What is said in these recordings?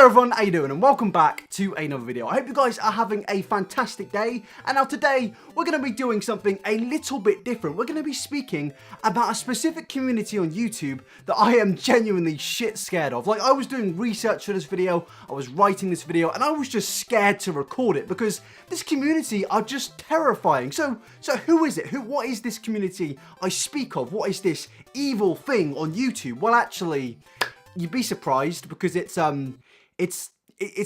everyone, how you doing? And welcome back to another video. I hope you guys are having a fantastic day. And now today, we're going to be doing something a little bit different. We're going to be speaking about a specific community on YouTube that I am genuinely shit scared of. Like, I was doing research for this video, I was writing this video, and I was just scared to record it because this community are just terrifying. So who is it? What is this community I speak of? What is this evil thing on YouTube? Well, actually, you'd be surprised because it's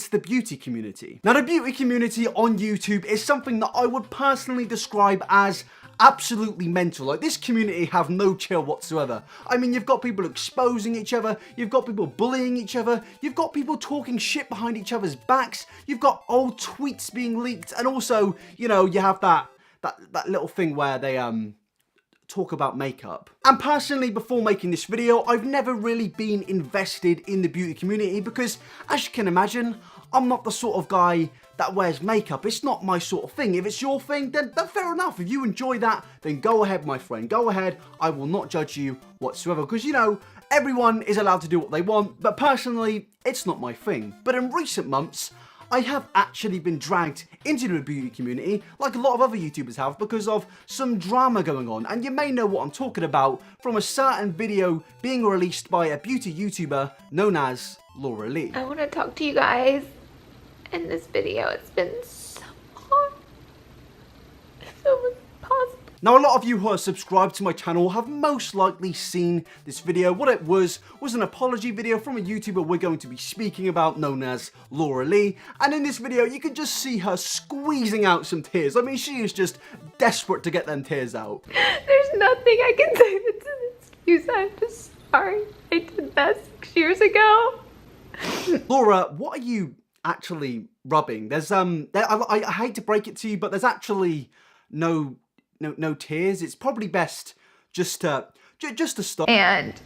the beauty community. Now, the beauty community on YouTube is something that I would personally describe as absolutely mental. Like, this community have no chill whatsoever. I mean, you've got people exposing each other, you've got people bullying each other, you've got people talking shit behind each other's backs, you've got old tweets being leaked, and also, you know, you have that little thing where they talk about makeup. And personally, before making this video, I've never really been invested in the beauty community because, as you can imagine, I'm not the sort of guy that wears makeup. It's not my sort of thing. If it's your thing, then fair enough. If you enjoy that, then go ahead, my friend. Go ahead. I will not judge you whatsoever because, you know, everyone is allowed to do what they want, but personally, it's not my thing. But in recent months, I have actually been dragged into the beauty community, like a lot of other YouTubers have, because of some drama going on. And you may know what I'm talking about from a certain video being released by a beauty YouTuber known as Laura Lee. I want to talk to you guys in this video. It's been so hard. So much possible. Now, a lot of you who are subscribed to my channel have most likely seen this video. What it was an apology video from a YouTuber we're going to be speaking about known as Laura Lee. And in this video, you can just see her squeezing out some tears. I mean, she is just desperate to get them tears out. There's nothing I can say that's an excuse. I'm just sorry. I did that 6 years ago. Laura, what are you actually rubbing? There's I hate to break it to you, but there's actually no tears. It's probably best just to stop. And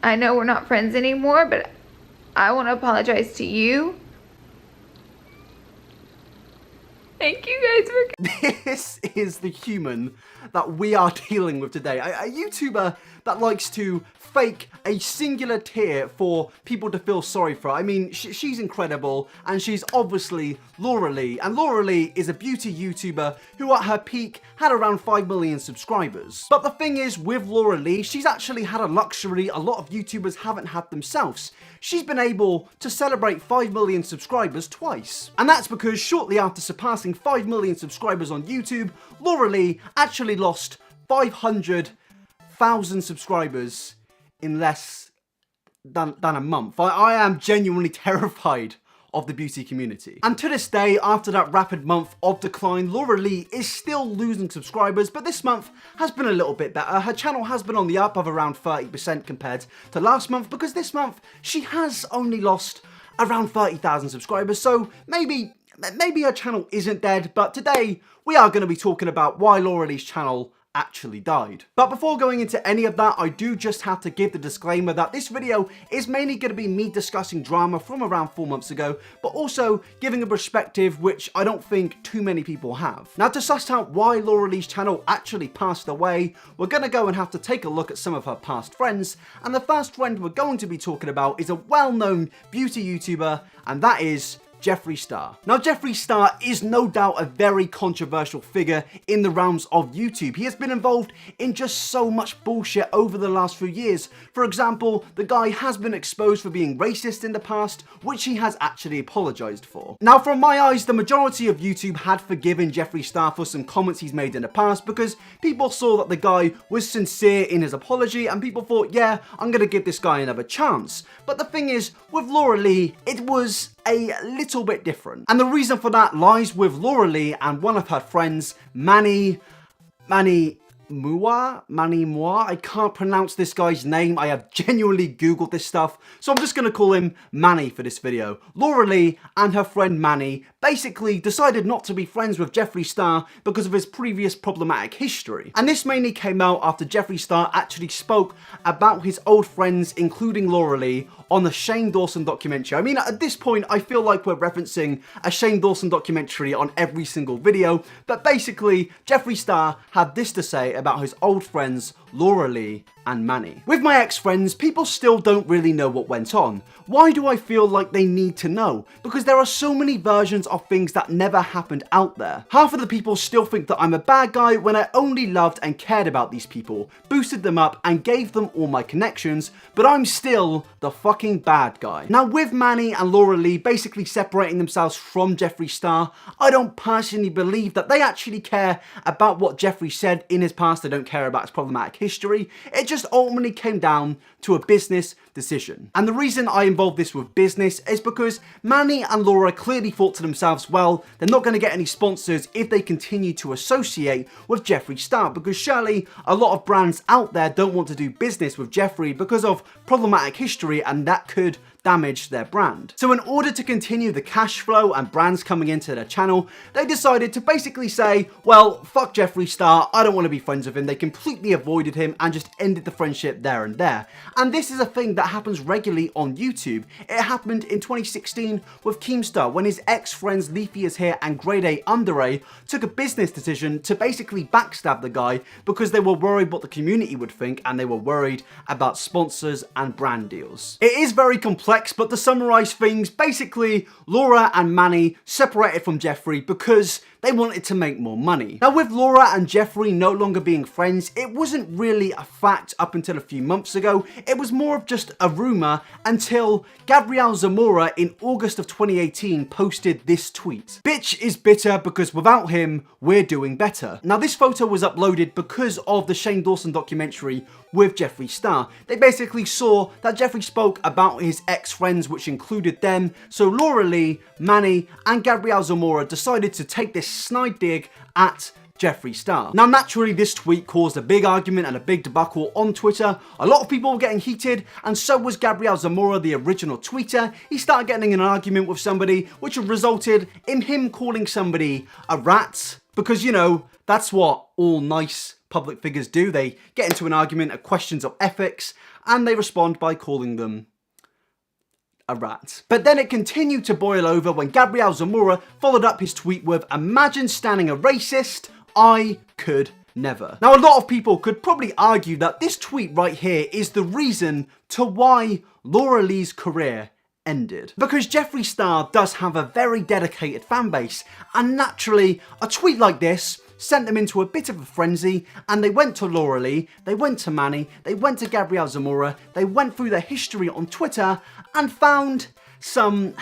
I know we're not friends anymore, but I want to apologize to you. Thank you guys for... This is the human that we are dealing with today. A YouTuber that likes to fake a singular tear for people to feel sorry for. I mean, she's incredible, and she's obviously Laura Lee. And Laura Lee is a beauty YouTuber who at her peak had around 5 million subscribers. But the thing is, with Laura Lee, she's actually had a luxury a lot of YouTubers haven't had themselves. She's been able to celebrate 5 million subscribers twice. And that's because shortly after surpassing 5 million subscribers on YouTube, Laura Lee actually lost 500,000 subscribers in less than a month. I am genuinely terrified of the beauty community. And to this day, after that rapid month of decline, Laura Lee is still losing subscribers, but this month has been a little bit better. Her channel has been on the up of around 30% compared to last month, because this month she has only lost around 30,000 subscribers, so maybe her channel isn't dead. But today we are going to be talking about why Laura Lee's channel actually died. But before going into any of that, I do just have to give the disclaimer that this video is mainly going to be me discussing drama from around 4 months ago, but also giving a perspective which I don't think too many people have. Now, to suss out why Laura Lee's channel actually passed away, we're going to go and have to take a look at some of her past friends, and the first friend we're going to be talking about is a well-known beauty YouTuber, and that is Jeffree Star. Now, Jeffree Star is no doubt a very controversial figure in the realms of YouTube. He has been involved in just so much bullshit over the last few years. For example, the guy has been exposed for being racist in the past, which he has actually apologized for. Now, from my eyes, the majority of YouTube had forgiven Jeffree Star for some comments he's made in the past because people saw that the guy was sincere in his apology and people thought, yeah, I'm gonna give this guy another chance. But the thing is, with Laura Lee, it was a little bit different. And the reason for that lies with Laura Lee and one of her friends, Manny Moore. I can't pronounce this guy's name. I have genuinely Googled this stuff, so I'm just going to call him Manny for this video. Laura Lee and her friend Manny basically decided not to be friends with Jeffree Star because of his previous problematic history. And this mainly came out after Jeffree Star actually spoke about his old friends, including Laura Lee, on the Shane Dawson documentary. I mean, at this point, I feel like we're referencing a Shane Dawson documentary on every single video, but basically, Jeffree Star had this to say about his old friends, Laura Lee and Manny. With my ex-friends, people still don't really know what went on. Why do I feel like they need to know? Because there are so many versions of things that never happened out there. Half of the people still think that I'm a bad guy when I only loved and cared about these people, boosted them up and gave them all my connections, but I'm still the fucking bad guy. Now with Manny and Laura Lee basically separating themselves from Jeffree Star, I don't personally believe that they actually care about what Jeffree said in his past. They don't care about his problematic history. It just ultimately came down to a business decision. And the reason I involved this with business is because Manny and Laura clearly thought to themselves, well, they're not going to get any sponsors if they continue to associate with Jeffree Star, because surely a lot of brands out there don't want to do business with Jeffree because of problematic history, and that could damage their brand. So in order to continue the cash flow and brands coming into their channel, they decided to basically say, well, fuck Jeffree Star, I don't want to be friends with him. They completely avoided him and just ended the friendship there and there. And this is a thing that happens regularly on YouTube. It happened in 2016 with Keemstar when his ex-friends Leafy Is Here and Grade A Under A took a business decision to basically backstab the guy because they were worried what the community would think and they were worried about sponsors and brand deals. It is very complex, but to summarize things, basically Laura and Manny separated from Jeffree because they wanted to make more money. Now with Laura and Jeffree no longer being friends, it wasn't really a fact up until a few months ago. It was more of just a rumor until Gabriel Zamora in August of 2018 posted this tweet. "Bitch is bitter because without him, we're doing better." Now this photo was uploaded because of the Shane Dawson documentary with Jeffree Star. They basically saw that Jeffree spoke about his ex-friends, which included them. So Laura Lee, Manny, and Gabriel Zamora decided to take this snide dig at Jeffree Star. Now naturally this tweet caused a big argument and a big debacle on Twitter. A lot of people were getting heated, and so was Gabriel Zamora, the original tweeter. He started getting in an argument with somebody, which resulted in him calling somebody a rat, because you know, that's what all nice public figures do. They get into an argument of questions of ethics and they respond by calling them a rat. But then it continued to boil over when Gabriel Zamora followed up his tweet with, "Imagine standing a racist, I could never." Now a lot of people could probably argue that this tweet right here is the reason to why Laura Lee's career ended. Because Jeffree Star does have a very dedicated fan base, and naturally a tweet like this sent them into a bit of a frenzy, and they went to Laura Lee, they went to Manny, they went to Gabriel Zamora, they went through their history on Twitter and found some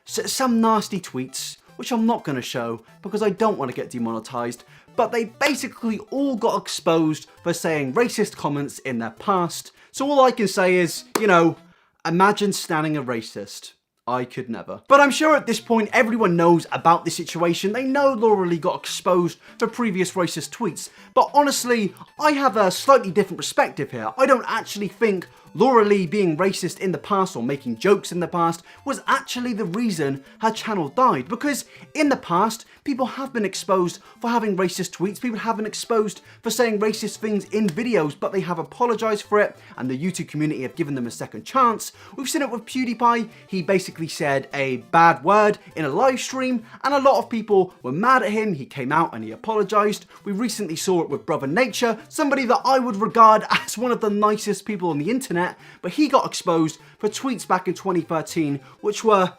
nasty tweets, which I'm not going to show because I don't want to get demonetized, but they basically all got exposed for saying racist comments in their past. So all I can say is, you know, imagine standing a racist. I could never. But I'm sure at this point everyone knows about the situation. They know Laura Lee got exposed for previous racist tweets. But honestly, I have a slightly different perspective here. I don't actually think Laura Lee being racist in the past or making jokes in the past was actually the reason her channel died. Because in the past, people have been exposed for having racist tweets, people have been exposed for saying racist things in videos, but they have apologized for it and the YouTube community have given them a second chance. We've seen it with PewDiePie. He basically said a bad word in a live stream and a lot of people were mad at him. He came out and he apologized. We recently saw it with Brother Nature, somebody that I would regard as one of the nicest people on the internet, but he got exposed for tweets back in 2013 which were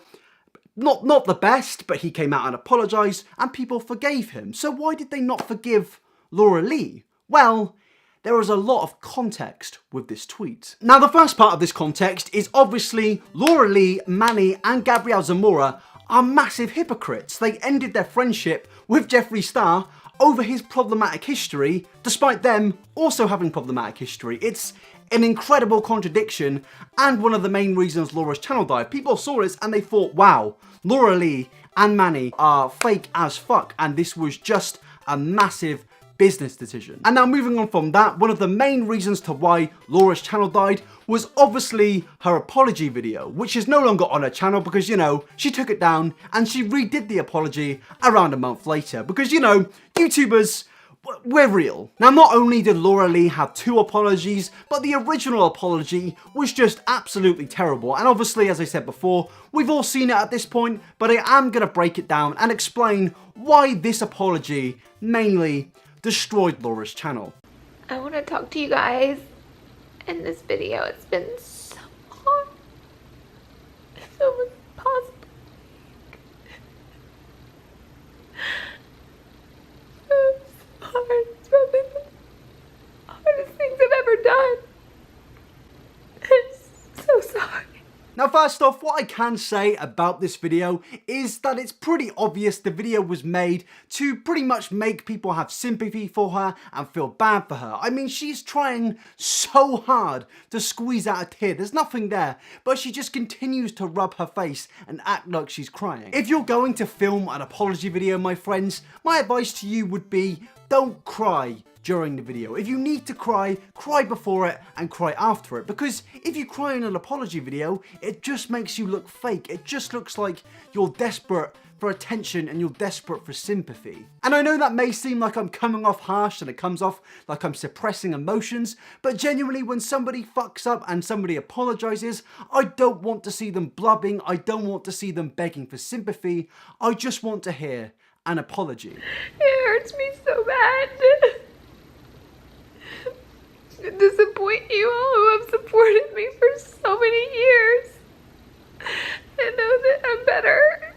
not the best, but he came out and apologized and people forgave him. So why did they not forgive Laura Lee? Well, there is a lot of context with this tweet. Now the first part of this context is obviously Laura Lee, Manny and Gabriel Zamora are massive hypocrites. They ended their friendship with Jeffree Star over his problematic history, despite them also having problematic history. It's an incredible contradiction and one of the main reasons Laura's channel died. People saw this and they thought, wow, Laura Lee and Manny are fake as fuck, and this was just a massive business decision. And now moving on from that, one of the main reasons to why Laura's channel died was obviously her apology video, which is no longer on her channel because, you know, she took it down and she redid the apology around a month later because, you know, YouTubers, we're real. Now not only did Laura Lee have two apologies, but the original apology was just absolutely terrible. And obviously, as I said before, we've all seen it at this point, but I am going to break it down and explain why this apology mainly destroyed Laura's channel. I want to talk to you guys in this video. It's been so hard. It's almost impossible. It's hard. It's probably the hardest things I've ever done. I'm so sorry. Now first off, what I can say about this video is that it's pretty obvious the video was made to pretty much make people have sympathy for her and feel bad for her. I mean, she's trying so hard to squeeze out a tear. There's nothing there, but she just continues to rub her face and act like she's crying. If you're going to film an apology video, my friends, my advice to you would be don't cry during the video. If you need to cry, cry before it and cry after it, because if you cry in an apology video, it just makes you look fake. It just looks like you're desperate for attention and you're desperate for sympathy. And I know that may seem like I'm coming off harsh and it comes off like I'm suppressing emotions, but genuinely when somebody fucks up and somebody apologizes, I don't want to see them blubbing. I don't want to see them begging for sympathy. I just want to hear an apology. It hurts me so bad to disappoint you all who have supported me for so many years. I know that I'm better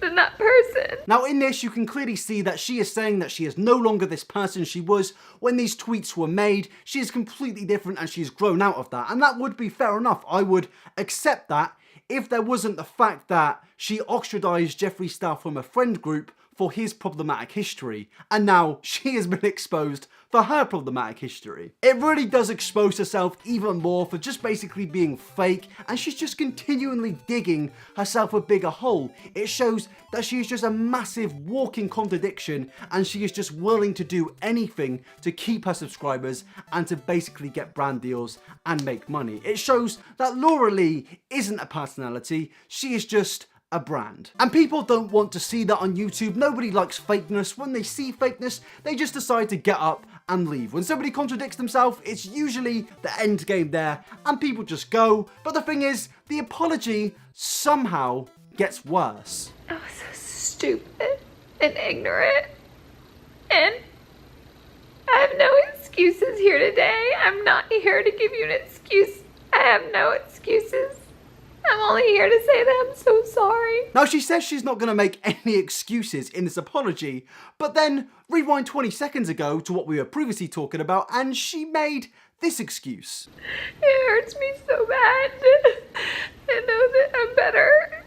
than that person. Now in this, you can clearly see that she is saying that she is no longer this person she was when these tweets were made. She is completely different and she's grown out of that. And that would be fair enough. I would accept that if there wasn't the fact that she ostracized Jeffree Star from a friend group for his problematic history, and now she has been exposed for her problematic history. It really does expose herself even more for just basically being fake, and she's just continually digging herself a bigger hole. It shows that she is just a massive walking contradiction, and she is just willing to do anything to keep her subscribers and to basically get brand deals and make money. It shows that Laura Lee isn't a personality, she is just a brand. And people don't want to see that on YouTube. Nobody likes fakeness. When they see fakeness, they just decide to get up and leave. When somebody contradicts themselves, it's usually the end game there and people just go. But the thing is, the apology somehow gets worse. I was so stupid and ignorant, and I have no excuses here today. I'm not here to give you an excuse. I have no excuses. I'm only here to say that I'm so sorry. Now she says she's not going to make any excuses in this apology, but then rewind 20 seconds ago to what we were previously talking about and she made this excuse. It hurts me so bad to know that I'm better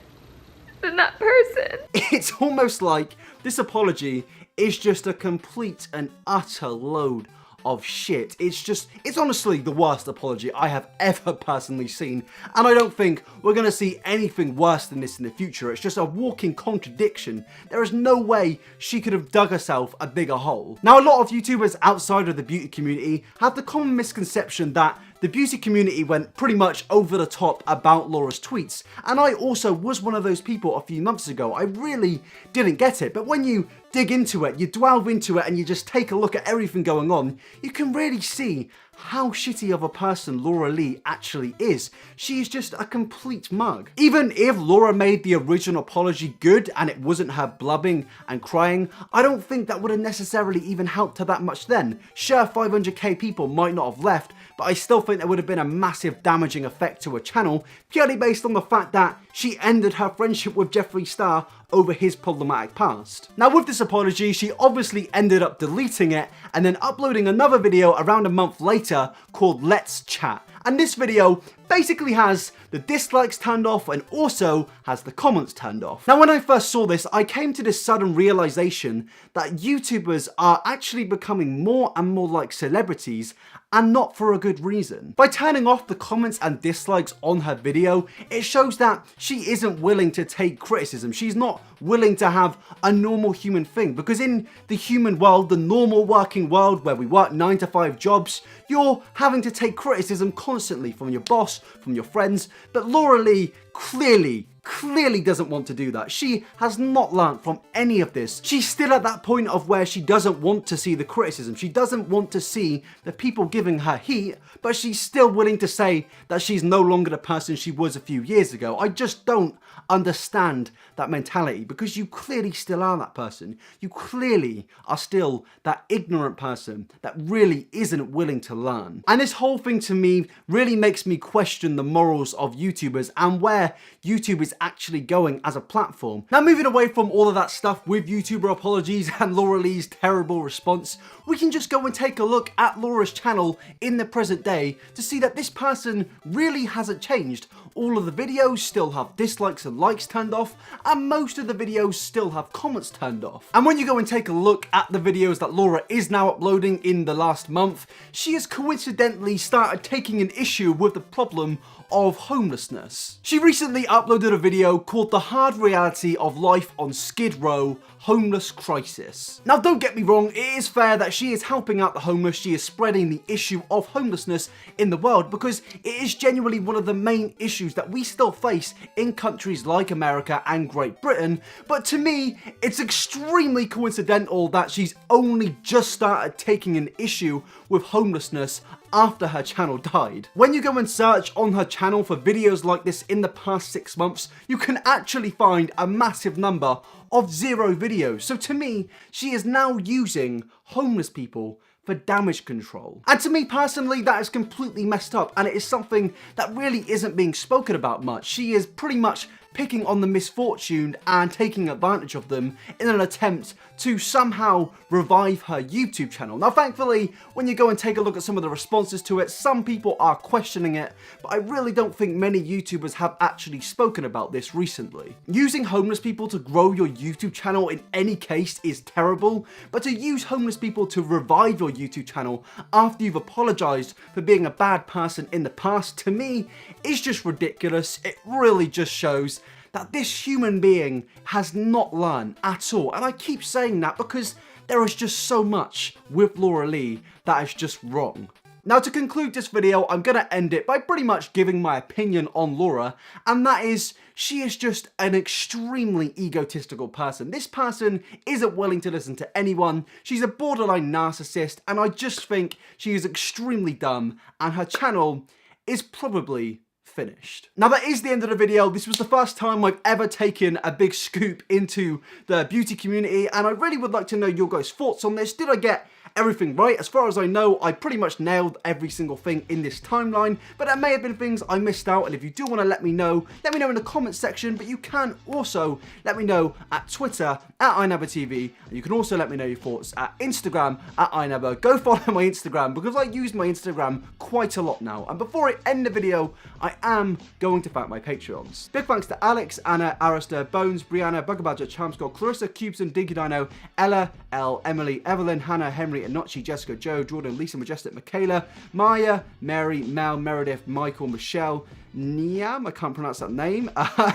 than that person. It's almost like this apology is just a complete and utter load of shit. It's honestly the worst apology I have ever personally seen, and I don't think we're gonna see anything worse than this in the future. It's just a walking contradiction. There is no way she could have dug herself a bigger hole. Now, a lot of YouTubers outside of the beauty community have the common misconception that the beauty community went pretty much over the top about Laura's tweets, and I also was one of those people a few months ago. I really didn't get it, but when you dig into it, you delve into it, and you just take a look at everything going on, you can really see how shitty of a person Laura Lee actually is. She is just a complete mug. Even if Laura made the original apology good and it wasn't her blubbing and crying, I don't think that would have necessarily even helped her that much then. Sure, 500k people might not have left, but I still think there would have been a massive damaging effect to her channel, purely based on the fact that she ended her friendship with Jeffree Star over his problematic past. Now with this apology, she obviously ended up deleting it and then uploading another video around a month later called Let's Chat. And this video basically has the dislikes turned off and also has the comments turned off. Now when I first saw this, I came to this sudden realization that YouTubers are actually becoming more and more like celebrities, and not for a good reason. By turning off the comments and dislikes on her video, it shows that she isn't willing to take criticism. She's not willing to have a normal human thing, because in the human world, the normal working world where we work 9 to 5 jobs, you're having to take criticism constantly from your boss, from your friends, but Laura Lee clearly clearly doesn't want to do that. She has not learnt from any of this. She's still at that point of where she doesn't want to see the criticism. She doesn't want to see the people giving her heat, but she's still willing to say that she's no longer the person she was a few years ago. I just don't understand that mentality, because you clearly still are that person. You clearly are still that ignorant person that really isn't willing to learn. And this whole thing to me really makes me question the morals of YouTubers and where YouTube is actually going as a platform. Now, moving away from all of that stuff with YouTuber apologies and Laura Lee's terrible response, we can just go and take a look at Laura's channel in the present day to see that this person really hasn't changed. All of the videos still have dislikes and likes turned off, and most of the videos still have comments turned off. And when you go and take a look at the videos that Laura is now uploading in the last month, she has coincidentally started taking an issue with the problem of homelessness. She recently uploaded a video called The Hard Reality of Life on Skid Row, Homeless Crisis. Now, don't get me wrong, it is fair that she is helping out the homeless. She is spreading the issue of homelessness in the world, because it is genuinely one of the main issues that we still face in countries like America and Great Britain. But to me, it's extremely coincidental that she's only just started taking an issue with homelessness after her channel died. When you go and search on her channel for videos like this in the past 6 months, you can actually find a massive number of 0 videos. So to me, she is now using homeless people for damage control. And to me personally, that is completely messed up, and it is something that really isn't being spoken about much. She is pretty much picking on the misfortuned and taking advantage of them in an attempt to somehow revive her YouTube channel. Now, thankfully, when you go and take a look at some of the responses to it, some people are questioning it, but I really don't think many YouTubers have actually spoken about this recently. Using homeless people to grow your YouTube channel in any case is terrible, but to use homeless people to revive your YouTube channel after you've apologized for being a bad person in the past, to me, is just ridiculous. It really just shows that this human being has not learned at all. And I keep saying that because there is just so much with Laura Lee that is just wrong. Now, to conclude this video, I'm going to end it by pretty much giving my opinion on Laura, and that is, she is just an extremely egotistical person. This person isn't willing to listen to anyone. She's a borderline narcissist, and I just think she is extremely dumb, and her channel is probably finished. Now, that is the end of the video. This was the first time I've ever taken a big scoop into the beauty community, and I really would like to know your guys' thoughts on this. Did I get everything right? As far as I know, I pretty much nailed every single thing in this timeline, but there may have been things I missed out, and if you do want to let me know in the comments section. But you can also let me know at Twitter at iNabberTV, and you can also let me know your thoughts at Instagram at iNabber. Go follow my Instagram, because I use my Instagram quite a lot now. And before I end the video, I am going to thank my Patreons. Big thanks to Alex, Anna, Arister, Bones, Brianna, Bugabadger, Chamscott, Clarissa, Cubeson, Dinky Dino, Ella, Elle, Emily, Evelyn, Hannah, Henry, Anochi, Jessica, Joe, Jordan, Lisa, Majestic, Michaela, Maya, Mary, Mel, Meredith, Michael, Michelle, Niam, I can't pronounce that name,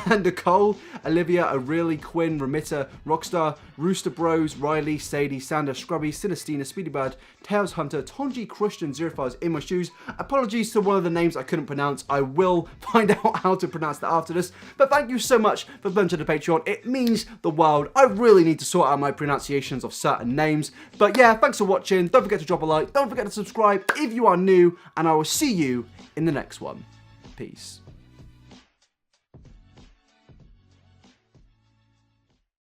Nicole, Olivia, Aurelie, Quinn, Remitter, Rockstar, Rooster Bros, Riley, Sadie, Sander, Scrubby, Sinestina, Speedybird, Tails Hunter, Tonji, Christian, Zero5's In My Shoes. Apologies to one of the names I couldn't pronounce. I will find out how to pronounce that after this. But thank you so much for bunching the Patreon. It means the world. I really need to sort out my pronunciations of certain names. But yeah, thanks for watching. Don't forget to drop a like. Don't forget to subscribe if you are new. And I will see you in the next one. Peace.